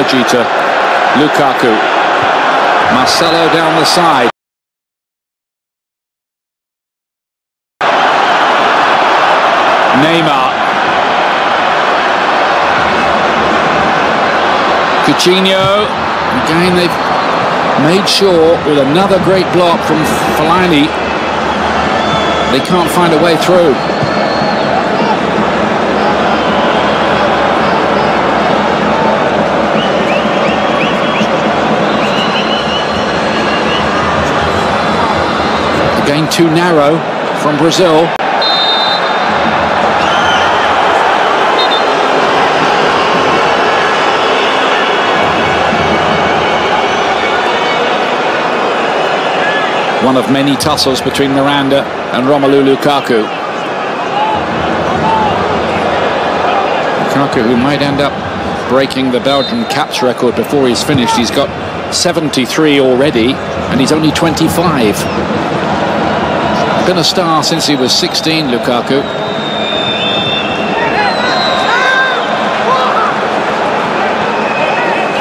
apology to Lukaku. Marcelo down the side. Neymar. Coutinho. Again, they've made sure with another great block from Fellaini, they can't find a way through. Again, too narrow from Brazil. One of many tussles between Miranda and Romelu Lukaku. Lukaku, who might end up breaking the Belgian caps record before he's finished. He's got 73 already, and he's only 25. Been a star since he was 16, Lukaku.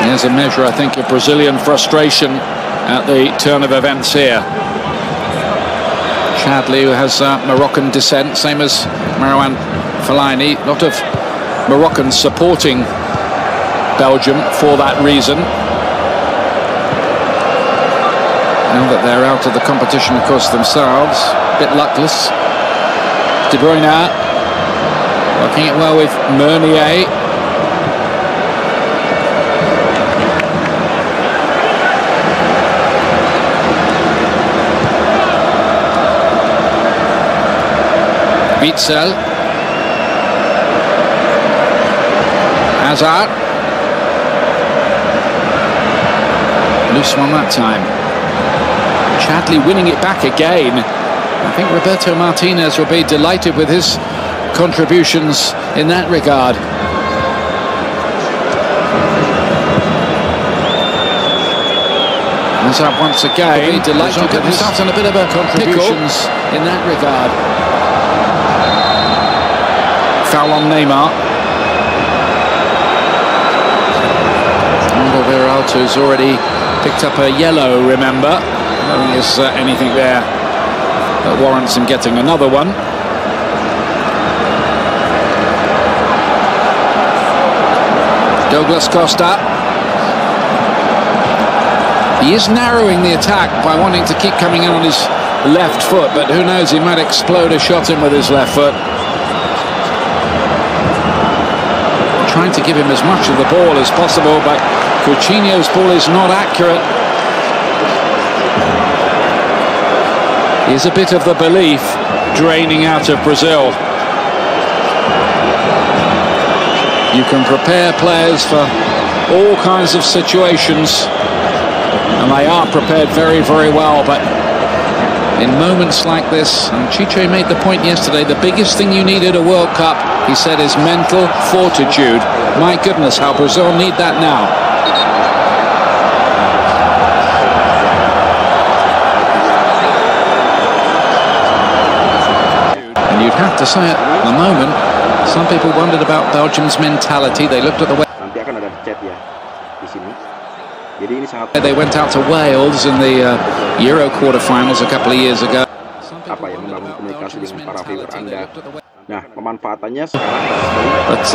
Here's a measure, I think, of Brazilian frustration at the turn of events here. Chadli, who has Moroccan descent, same as Marouane Fellaini. A lot of Moroccans supporting Belgium for that reason. Now that they're out of the competition, of course, themselves, a bit luckless. De Bruyne working it well with Meunier. Witsel. Hazard. Loose one that time. Chadli winning it back again. I think Roberto Martinez will be delighted with his contributions in that regard. Hazard once again. Will be delighted with himself in a bit of a contributions in that regard. Foul on Neymar. Veralto's already picked up a yellow, remember. I don't think there's anything there that warrants him getting another one. Douglas Costa. He is narrowing the attack by wanting to keep coming in on his left foot, but who knows, he might explode a shot in with his left foot. Trying to give him as much of the ball as possible, but Coutinho's ball is not accurate. Here's a bit of the belief draining out of Brazil. You can prepare players for all kinds of situations, and they are prepared very, very well, but in moments like this, and Chiche made the point yesterday, the biggest thing you need at a World Cup, he said, is mental fortitude. My goodness, how Brazil need that now. And you'd have to say at the moment, some people wondered about Belgium's mentality. They looked at the way they went out to Wales in the Euro quarterfinals a couple of years ago. Apa yang membangun komunikasi dengan para viewer Anda. Nah, pemanfaatannya but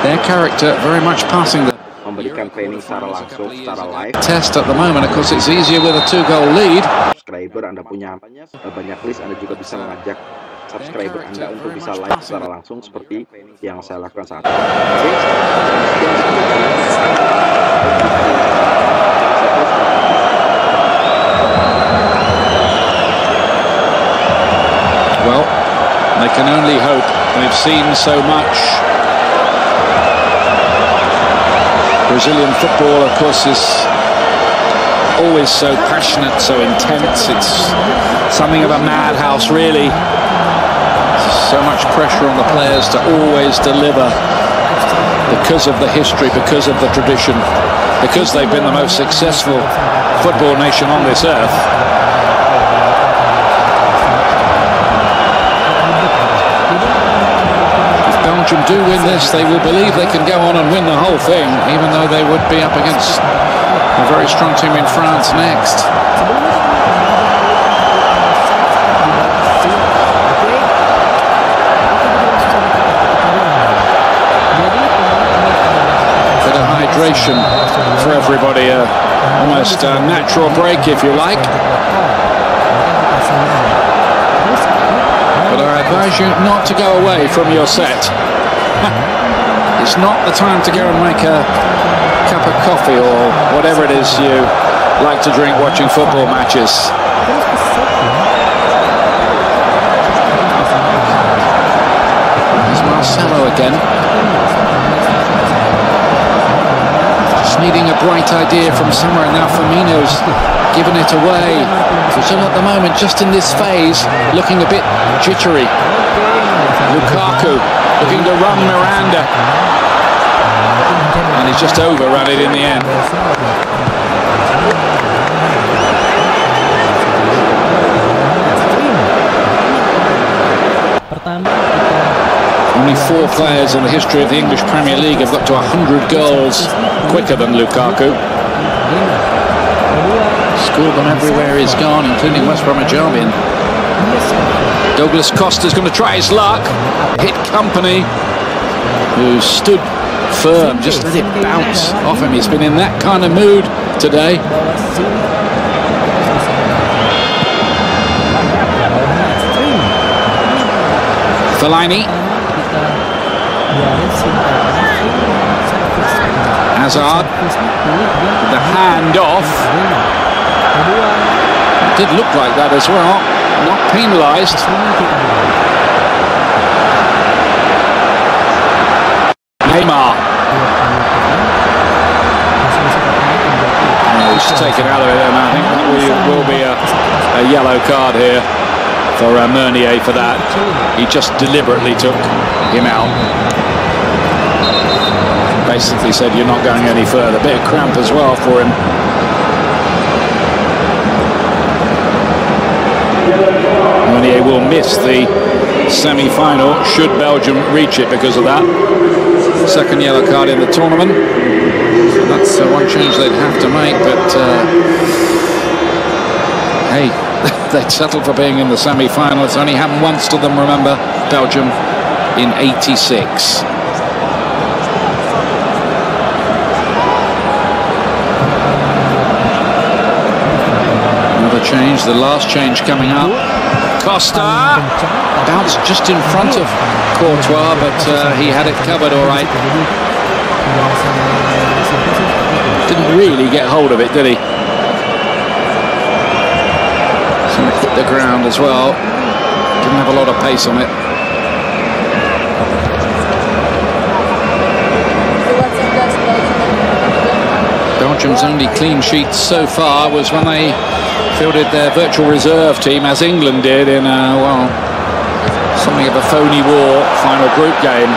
their character very much passing the memberikan training secara langsung, secara live. Test at the moment, of course, it's easier with a 2-goal lead. Subscriber Anda punya banyak list, Anda juga bisa mengajak subscriber Anda untuk bisa live secara langsung seperti yang saya lakukan saat ini. Well, they can only hope. They've seen so much. Brazilian football, of course, is always so passionate, so intense. It's something of a madhouse, really. So much pressure on the players to always deliver because of the history, because of the tradition, because they've been the most successful football nation on this earth. Belgium do win this, they will believe they can go on and win the whole thing, even though they would be up against a very strong team in France next. Bit of hydration for everybody, almost a natural break if you like. But I advise you not to go away from your set. It's not the time to go and make a cup of coffee or whatever it is you like to drink watching football matches. There's Marcelo again. Just needing a bright idea from somewhere, and now Firmino's given it away. Brazil at the moment, just in this phase, looking a bit jittery. Lukaku looking to run Miranda, and he's just overrun it in the end. Only 4 players in the history of the English Premier League have got to 100 goals quicker than Lukaku. Scored them everywhere he's gone, including West Bromwich Albion. Douglas Costa's going to try his luck. Hit Company, who stood firm, just let it bounce off him. He's been in that kind of mood today. Fellaini. Hazard. The hand off. It did look like that as well. Not penalised. Neymar. He's taken out of it, and I think that will be a yellow card here for Meunier for that. He just deliberately took him out. Basically said, you're not going any further. Bit of cramp as well for him. Meunier will miss the semi-final should Belgium reach it because of that. Second yellow card in the tournament. That's one change they'd have to make, but hey, they'd settle for being in the semi-final. It's only happened once to them, remember, Belgium in '86. Another change, the last change coming up. Costa bounced just in front of Courtois, but he had it covered all right. Didn't really get hold of it, did he? So it hit the ground as well. Didn't have a lot of pace on it. Belgium's only clean sheet so far was when they fielded their virtual reserve team, as England did in well, something of a phony war final group game.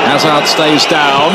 Hazard stays down.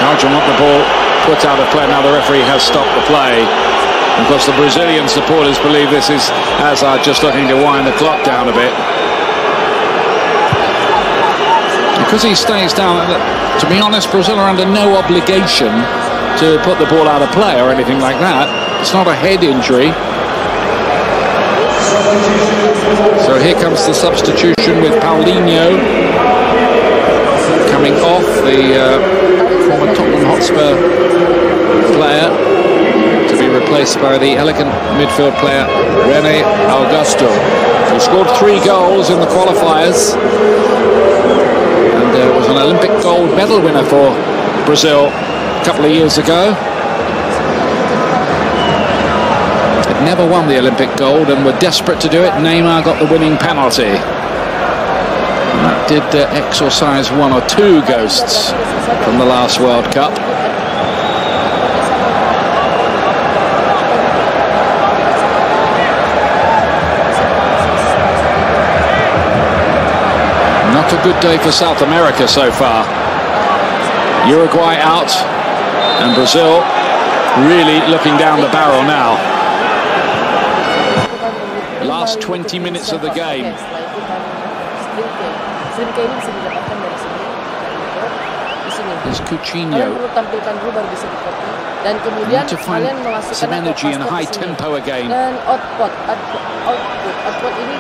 Belgium want the ball put out of play. Now the referee has stopped the play. Of course, the Brazilian supporters believe this is Hazard just looking to wind the clock down a bit. Because he stays down, to be honest, Brazil are under no obligation to put the ball out of play or anything like that. It's not a head injury. So here comes the substitution with Paulinho coming off, the former Tottenham Hotspur player, to be replaced by the elegant midfield player René Augusto, who scored 3 goals in the qualifiers and was an Olympic gold medal winner for Brazil a couple of years ago. They'd never won the Olympic gold and were desperate to do it. Neymar got the winning penalty. And that did exorcise 1 or 2 ghosts from the last World Cup. Not a good day for South America so far. Uruguay out, and Brazil really looking down the barrel now. Last 20 minutes of the game. There's Coutinho. Dan kemudian to find kalian memasukkan some energy and high tempo again. Dan output ini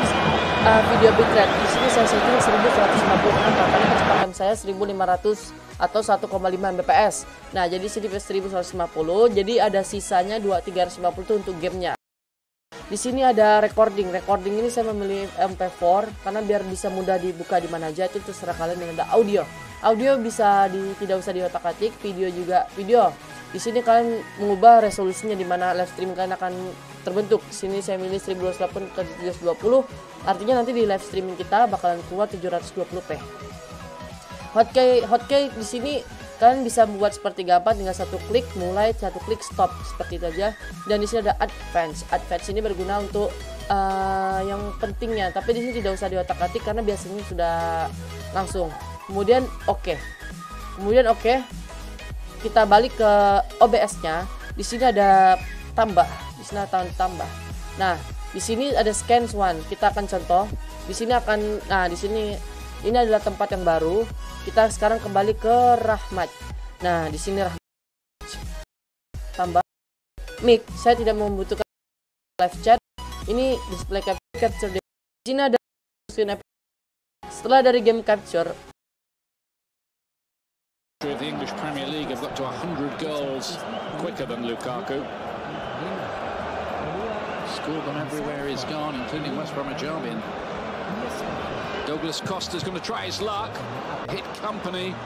video bitrate. Di sini saya setting 1156, makanya kecepatan saya 1500 atau 1,5 Mbps. Nah, jadi sini 1150. Jadi ada sisanya 2350 itu untuk gamenya. Di sini ada recording. Recording ini saya memilih MP4 karena biar bisa mudah dibuka di mana aja. Itu terserah kalian. Dan ada audio. Audio bisa tidak usah diotak-atik, video juga video. Di sini kalian mengubah resolusinya di mana live stream kalian akan terbentuk. Di sini saya milih 1280 ke 720. Artinya nanti di live streaming kita bakalan keluar 720p. Hotkey di sini kalian bisa membuat seperti gampang dengan satu klik mulai, satu klik stop seperti itu aja. Dan di sini ada advance. Advance ini berguna untuk yang pentingnya, tapi di sini tidak usah diotak-atik karena biasanya sudah langsung. Kemudian oke. Kita balik ke OBS-nya. Di sini ada tambah. Di sini ada tambah. Nah, di sini ada scan one. Kita akan contoh. Di sini ini adalah tempat yang baru. Kita sekarang kembali ke Rahmat. Nah, di sini Rahmat. Tambah mic. Saya tidak membutuhkan live chat. Ini display capture. Di sini ada screen. Setelah dari game capture, The English Premier League have got to 100 goals quicker than Lukaku. Scored them everywhere he's gone, including West Bromwich Albion. Douglas Costa's going to try his luck. Hit Company,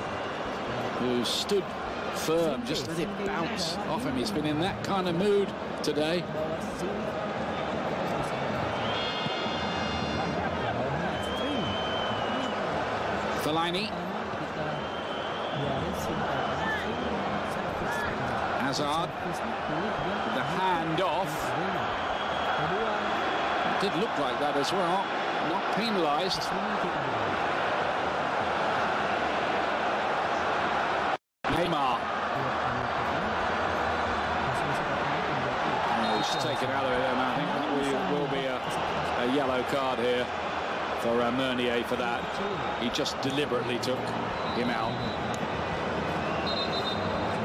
who stood firm, just let it bounce off him. He's been in that kind of mood today. Fellaini. Hazard with the hand off. It did look like that as well. Not penalised. Neymar. He's taken out of it, and I think that will be a yellow card here for Meunier for that. He just deliberately took him out.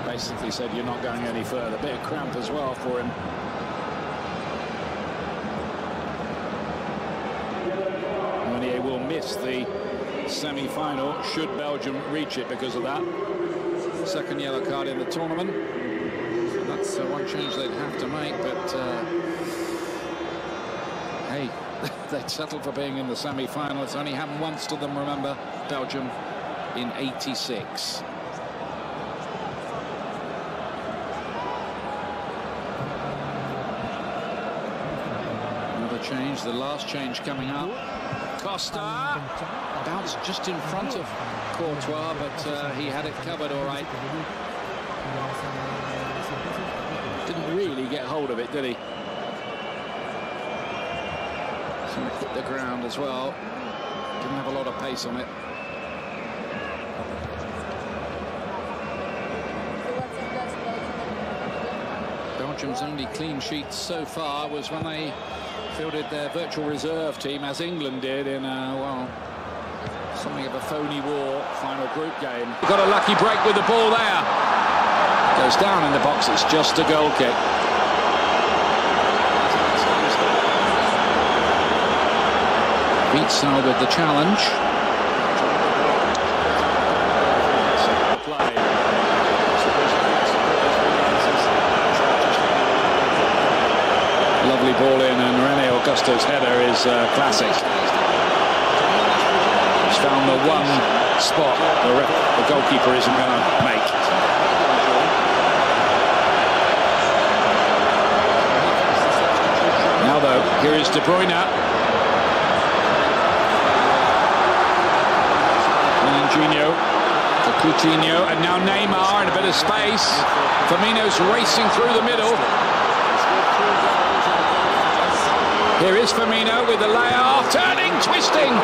Basically said you're not going any further. Bit of cramp as well for him. Meunier will miss the semi-final should Belgium reach it because of that. Second yellow card in the tournament. That's one change they'd have to make, but hey, they'd settled for being in the semi-final. It's only happened once to them, remember, Belgium in '86. Change, the last change coming up. Costa bounced just in front of Courtois, but he had it covered all right. Didn't really get hold of it, did he? So it hit the ground as well. Didn't have a lot of pace on it. Belgium's only clean sheet so far was when they fielded their virtual reserve team, as England did in something of a phony war final group game. Got a lucky break with the ball there. Goes down in the box. It's just a goal kick. Beats with the challenge. Lovely ball in, and René Augusto's header is classic. He's found the one spot the goalkeeper isn't going to make. Now though, here is De Bruyne. Coutinho to Coutinho, and now Neymar in a bit of space. Firmino's racing through the middle. Here is Firmino with the layoff, turning, twisting,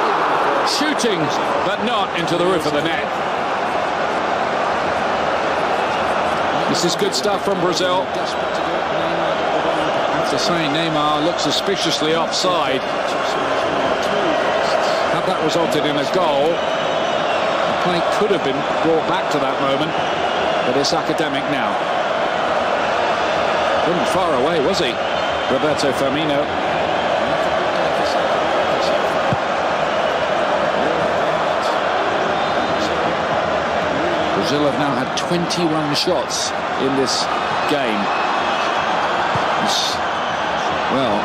shooting, but not into the roof of the net. This is good stuff from Brazil. I have to say, Neymar looks suspiciously offside. Had that resulted in a goal, the play could have been brought back to that moment, but it's academic now. Wasn't far away, was he? Roberto Firmino. Brazil have now had 21 shots in this game. It's, well,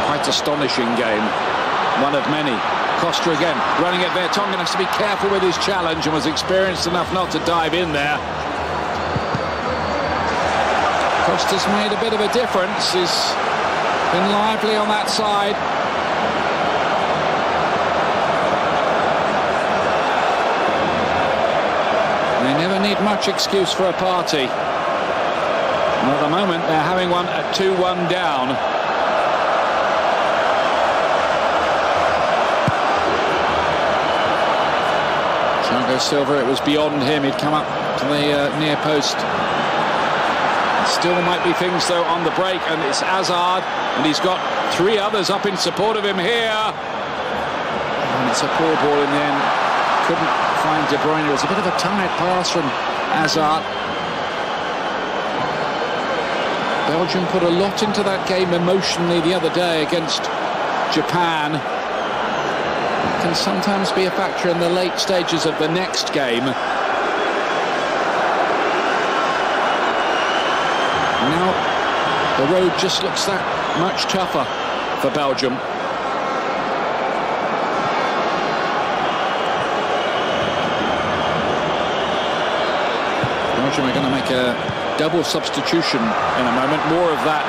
quite astonishing game. One of many. Costa again, running it there. Tongan has to be careful with his challenge and was experienced enough not to dive in there. Costa's made a bit of a difference. He's been lively on that side. They never need much excuse for a party. And at the moment, they're having one at 2-1 down. Thiago Silva, it was beyond him. He'd come up to the near post. Still might be things, though, on the break. And it's Hazard, and he's got 3 others up in support of him here. And it's a poor ball in the end. Couldn't find De Bruyne. It was a bit of a tired pass from Hazard. Belgium put a lot into that game emotionally the other day against Japan. It can sometimes be a factor in the late stages of the next game. Now the road just looks that much tougher for Belgium. Belgium are going to make a double substitution in a moment. More of that